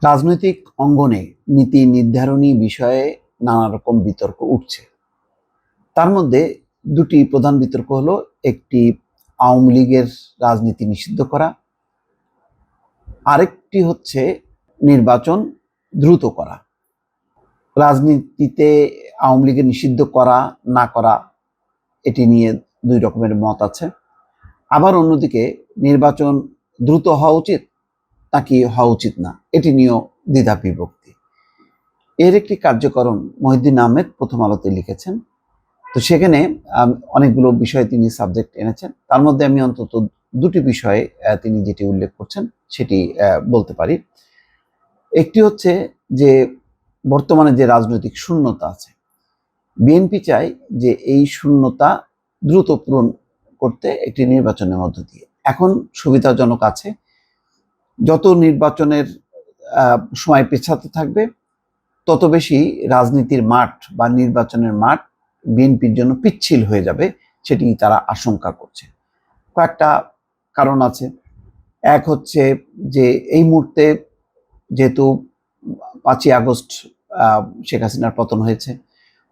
রাজনৈতিক অঙ্গনে নীতি নির্ধারণী বিষয়ে নানা রকম বিতর্ক উঠছে। তার মধ্যে দুটি প্রধান বিতর্ক হলো, একটি আওয়ামী লীগের রাজনীতি নিষিদ্ধ করা, আরেকটি হচ্ছে নির্বাচন দ্রুত করা। রাজনীতিতে আওয়ামী লীগের নিষিদ্ধ করা না করা এটি নিয়ে দুই রকমের মত আছে। আবার অন্যদিকে নির্বাচন দ্রুত হওয়া উচিত নাকি হওয়া উচিত না, এটি নিয়েও দ্বিধা বিভক্তি। এর একটি কার্যকরণ মহিউদ্দিন আহমেদ প্রথম আলোতে লিখেছেন। তো সেখানে অনেকগুলো বিষয় তিনি সাবজেক্ট এনেছেন। তার মধ্যে আমি অন্তত দুটি বিষয়ে তিনি যেটি উল্লেখ করছেন সেটি বলতে পারি। একটি হচ্ছে যে বর্তমানে যে রাজনৈতিক শূন্যতা আছে, বিএনপি চায় যে এই শূন্যতা দ্রুত পূরণ করতে একটি নির্বাচনের মধ্য দিয়ে। এখন সুবিধাজনক আছে, যত নির্বাচনের সময় পেছাতে থাকবে তত বেশি রাজনীতির মাঠ বা নির্বাচনের মাঠ বিএনপির জন্য পিচ্ছিল হয়ে যাবে, সেটি তারা আশঙ্কা করছে। কয়েকটা কারণ আছে। এক হচ্ছে যে এই মুহূর্তে যেহেতু 5ই আগস্ট শেখ হাসিনার পতন হয়েছে,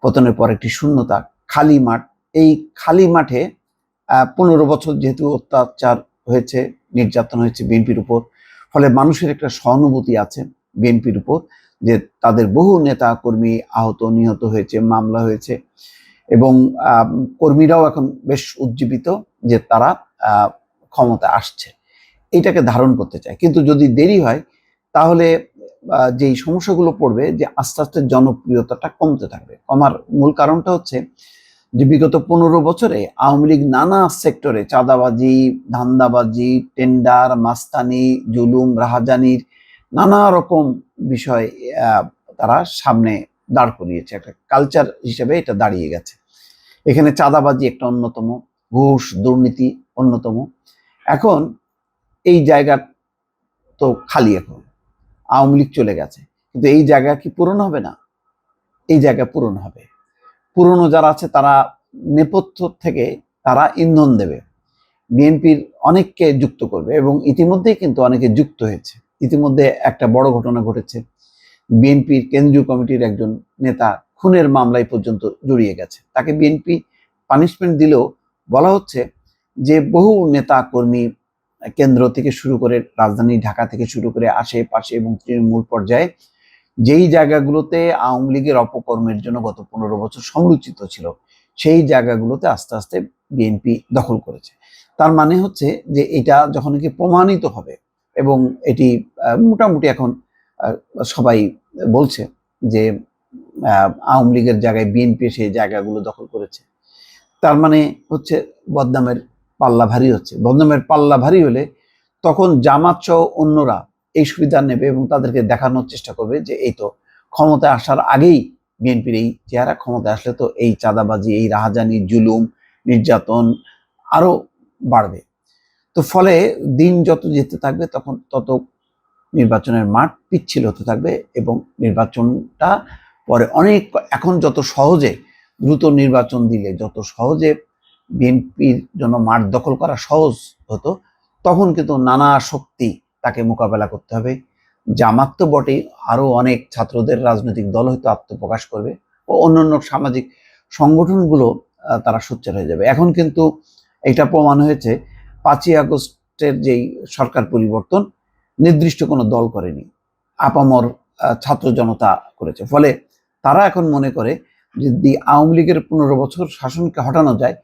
পতনের পর একটি শূন্যতা, খালি মাঠ। এই খালি মাঠে 15 বছর যেহেতু অত্যাচার হয়েছে, নির্যাতন হয়েছে বিএনপির উপর, ফলে মানুষের একটা সহানুভূতি আছে বিএনপির উপর, যে তাদের বহু নেতা কর্মী আহত নিহত হয়েছে, মামলা হয়েছে, এবং কর্মীরাও এখন বেশ উজ্জীবিত যে তারা ক্ষমতায় আসছে, এইটাকে ধারণ করতে চায়। কিন্তু যদি দেরি হয় তাহলে যেই সমস্যাগুলো পড়বে, যে আস্তে আস্তে জনপ্রিয়তাটা কমতে থাকবে। কমার মূল কারণটা হচ্ছে যে বিগত 15 বছরে আওয়ামী লীগ নানা সেক্টরে চাঁদাবাজি, ধান্দাবাজি, টেন্ডার, মাস্তানি, জুলুম, রাহাজানির নানা রকম বিষয় তারা সামনে দাঁড় করিয়েছে। একটা কালচার হিসেবে এটা দাঁড়িয়ে গেছে। এখানে চাঁদাবাজি একটা অন্যতম, ঘুষ দুর্নীতি অন্যতম। এখন এই জায়গা তো খালি, এখন আওয়ামী লীগ চলে গেছে, কিন্তু এই জায়গা কি পূরণ হবে না? এই জায়গা পূরণ হবে। পুরনো যারা আছে তারা নেপথ্য থেকে তারা ইন্ধন দেবে, বিএনপির অনেককে যুক্ত করবে, এবং ইতিমধ্যেই কিন্তু অনেকে যুক্ত হয়েছে। ইতিমধ্যে একটা বড় ঘটনা ঘটেছে, বিএনপির কেন্দ্রীয় কমিটির একজন নেতা খুনের মামলায় পর্যন্ত জড়িয়ে গেছে। তাকে বিএনপি পানিশমেন্ট দিলেও বলা হচ্ছে যে বহু নেতা কর্মী কেন্দ্র থেকে শুরু করে রাজধানী ঢাকা থেকে শুরু করে আশেপাশে এবং তৃণমূল পর্যায়ে যেই জায়গাগুলোতে আওয়ামী লীগের অপকর্মের জন্য গত 15 বছর সমালোচিত ছিল, সেই জায়গাগুলোতে আস্তে আস্তে বিএনপি দখল করেছে। তার মানে হচ্ছে যে এটা যখন কি প্রমাণিত হবে, এবং এটি মোটামুটি এখন সবাই বলছে যে আওয়ামী লীগের জায়গায় বিএনপি সেই জায়গাগুলো দখল করেছে, তার মানে হচ্ছে বদনামের পাল্লা ভারী হচ্ছে। বদনামের পাল্লা ভারী হলে তখন জামাত সহ অন্যরা এই সুবিধা নেবে এবং তাদেরকে দেখানোর চেষ্টা করবে যে এই তো ক্ষমতায় আসার আগেই বিএনপির এই চেহারা, ক্ষমতায় আসলে তো এই চাঁদাবাজি, এই রাহাজানি, জুলুম, নির্যাতন আরো বাড়বে। তো ফলে দিন যত যেতে থাকবে তখন তত নির্বাচনের মাঠ পিচ্ছিল হতে থাকবে, এবং নির্বাচনটা পরে অনেক, এখন যত সহজে দ্রুত নির্বাচন দিলে যত সহজে বিএনপির জন্য মাঠ দখল করা সহজ হতো, তখন কিন্তু নানা শক্তি তাকে মোকাবেলা করতে হবে। জামাত তো বটেই, আরো অনেক ছাত্রদের রাজনৈতিক দল হয়তো আত্মপ্রকাশ করবে, ও অন্যান্য সামাজিক সংগঠনগুলো তারা সোচ্চার হয়ে যাবে। এখন কিন্তু এটা প্রমাণ হয়েছে, 5ই আগস্টের যেই সরকার পরিবর্তন নির্দিষ্ট কোনো দল করেনি, আপামর ছাত্র জনতা করেছে। ফলে তারা এখন মনে করে যদি আওয়ামী লীগের 15 বছর শাসনকে হটানো যায়,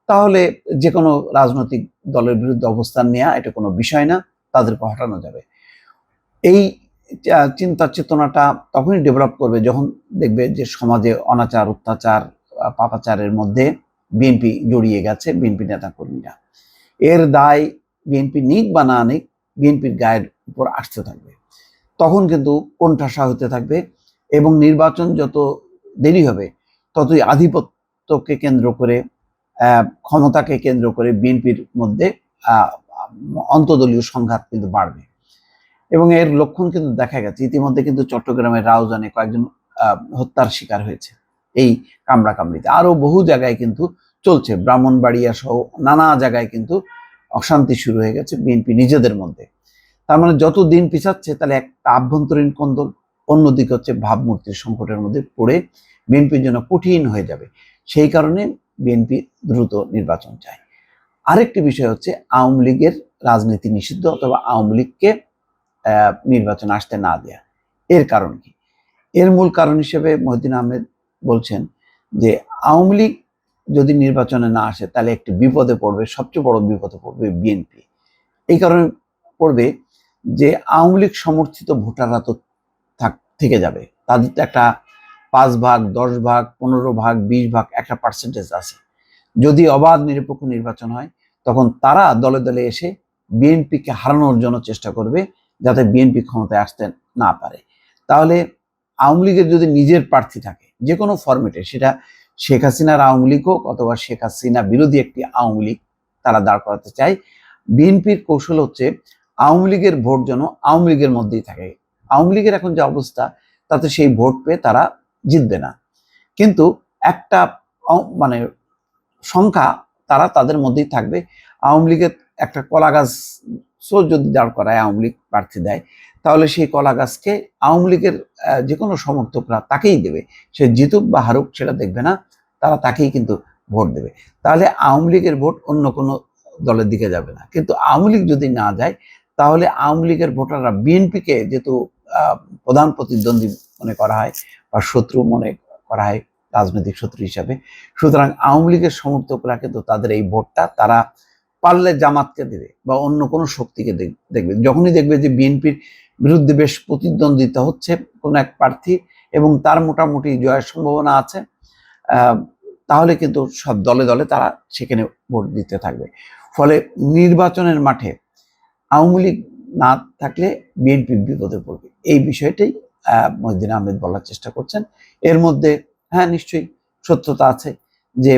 তাহলে যে কোনো রাজনৈতিক দলের বিরুদ্ধে অবস্থান নেওয়া এটা কোনো বিষয় না, তাদেরকে হটানো যাবে। এই চিন্তা চেতনাটা তখনই ডেভেলপ করবে যখন দেখবে যে সমাজে অনাচার, অত্যাচার, পাপাচারের মধ্যে বিএনপি জড়িয়ে গেছে, বিএনপি নেতাকর্মীরা। এর দায় বিএনপি নিক বা না নিক, বিএনপির গায়ের উপর আসতে থাকবে। তখন কিন্তু কোণঠাসা হতে থাকবে, এবং নির্বাচন যত দেরি হবে ততই আধিপত্যকে কেন্দ্র করে, ক্ষমতাকে কেন্দ্র করে বিএনপির মধ্যে অন্তদলীয় সংঘাত কিন্তু বাড়বে। এবং এর লক্ষণ কিন্তু দেখা গেছে, ইতিমধ্যে কিন্তু চট্টগ্রামের রাউজানে কয়েকজন হত্যার শিকার হয়েছে এই কামড়াকামড়িতে। আরো বহু জায়গায় কিন্তু চলছে, ব্রাহ্মণবাড়িয়া সহ নানা জায়গায় কিন্তু অশান্তি শুরু হয়ে গেছে বিএনপি নিজেদের মধ্যে। তার মানে যত দিন পিছাচ্ছে তাহলে একটা আভ্যন্তরীণ কোন্দল, অন্যদিকে হচ্ছে ভাবমূর্তির সংকটের মধ্যে পড়ে বিএনপির জন্য কঠিন হয়ে যাবে। সেই কারণে বিএনপি দ্রুত নির্বাচন চায়। আরেকটি বিষয় হচ্ছে আওয়ামী লীগের রাজনীতি নিষিদ্ধ অথবা আওয়ামী লীগকে নির্বাচন আসতে না দেয়া। এর কারণ কি? এর মূল কারণ হিসেবে মহিউদ্দিন আহমেদ বলছেন যে আওয়ামী লীগ যদি নির্বাচনে না আসে তাহলে একটি বিপদে পড়বে, সবচেয়ে বড় বিপদে পড়বে বিএনপি। এই কারণে পড়বে যে আওয়ামী লীগ সমর্থিত ভোটাররা তো থেকে যাবে, তাদের তো একটা 5 ভাগ, 10 ভাগ, 15 ভাগ, 20 ভাগ একটা পার্সেন্টেজ আছে। যদি অবাধ নিরপেক্ষ নির্বাচন হয় তখন তারা দলে দলে এসে বিএনপিকে হারানোর জন্য চেষ্টা করবে, যাতে বিএনপি ক্ষমতায় আসতে না পারে। তাহলে আওয়ামী লীগের যদি নিজের প্রার্থী থাকে যে কোনো ফরম্যাটে, সেটা শেখ হাসিনার আওয়ামী লীগ হোক অথবা শেখ হাসিনা বিরোধী একটি আওয়ামী লীগ তারা দাঁড় করাতে চায়, বিএনপির কৌশল হচ্ছে আওয়ামী লীগের ভোট যেন আওয়ামী লীগের মধ্যেই থাকে। আওয়ামী লীগের এখন যে অবস্থা তাতে সেই ভোট পেয়ে তারা জিতবে না, কিন্তু একটা মানে সংখ্যা তারা তাদের মধ্যেই থাকবে। আওয়ামী লীগের একটা কলা গাছ যদি দাঁড় করায় আওয়ামী লীগ প্রার্থী দেয়, তাহলে সেই কলা গাছকে আওয়ামী লীগের যে কোনো সমর্থকরা তাকেই দেবে। সে জিতুক বা হারুক সেটা দেখবে না, তারা তাকেই কিন্তু ভোট দেবে। তাহলে আওয়ামী লীগের ভোট অন্য কোনো দলের দিকে যাবে না। কিন্তু আওয়ামী লীগ যদি না যায় তাহলে আওয়ামী লীগের ভোটাররা বিএনপিকে যেহেতু প্রধান প্রতিদ্বন্দ্বী মনে করা হয় বা শত্রু মনে করা হয় রাজনৈতিক শত্রু হিসাবে, সুতরাং আওয়ামী লীগের সমর্থকরা কিন্তু তাদের এই ভোটটা তারা পারলে জামাতকে দেবে বা অন্য কোনো শক্তিকে দেখবে। যখনই দেখবে যে বিএনপির বিরুদ্ধে বেশ প্রতিদ্বন্দ্বিতা হচ্ছে কোনো এক প্রার্থী এবং তার মোটামুটি জয়ের সম্ভাবনা আছে, তাহলে কিন্তু সব দলে দলে তারা সেখানে ভোট দিতে থাকবে। ফলে নির্বাচনের মাঠে আওয়ামী লীগ না থাকলে বিএনপি বিপদে পড়বে। এই বিষয়টাই মহিউদ্দিন আহমেদ বলার চেষ্টা করছেন। এর মধ্যে হ্যাঁ নিশ্চয়ই সত্যতা আছে যে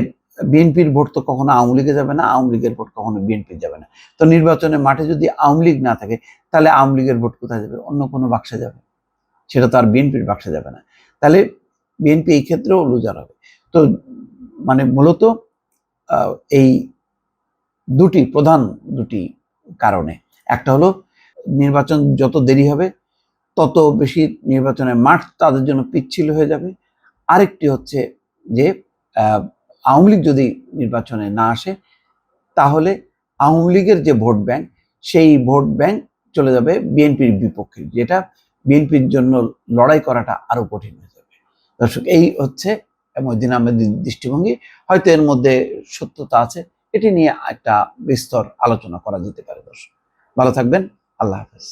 বিএনপির ভোট তো কখনো আওয়ামী লীগে যাবে না, আওয়ামী লীগের ভোট কখনো বিএনপি যাবে না। তো নির্বাচনের মাঠে যদি আওয়ামী লীগ না থাকে তাহলে আওয়ামী লীগের ভোট কোথায় যাবে? অন্য কোনো বাক্সে যাবে, সেটা তো আর বিএনপির বাক্সে যাবে না। তাহলে বিএনপি এই ক্ষেত্রেও লুজার হবে। তো মানে মূলত এই প্রধান দুটি কারণে, একটা হলো নির্বাচন যত দেরি হবে তত বেশি নির্বাচনের মাঠ তাদের জন্য পিচ্ছিল হয়ে যাবে। আরেকটি হচ্ছে যে আওয়ামী লীগ যদি নির্বাচনে না আসে তাহলে আওয়ামী লীগের যে ভোট ব্যাংক, সেই ভোট ব্যাংক চলে যাবে বিএনপির বিপক্ষে, যেটা বিএনপির জন্য লড়াই করাটা আরো কঠিন হয়ে যাবে। দর্শক, এই হচ্ছে মহিউদ্দিন আহমেদের দৃষ্টিভঙ্গি। হয়তো এর মধ্যে সত্যতা আছে, এটি নিয়ে একটা বিস্তর আলোচনা করা যেতে পারে। দর্শক, ভালো থাকবেন। আল্লাহ হাফেজ।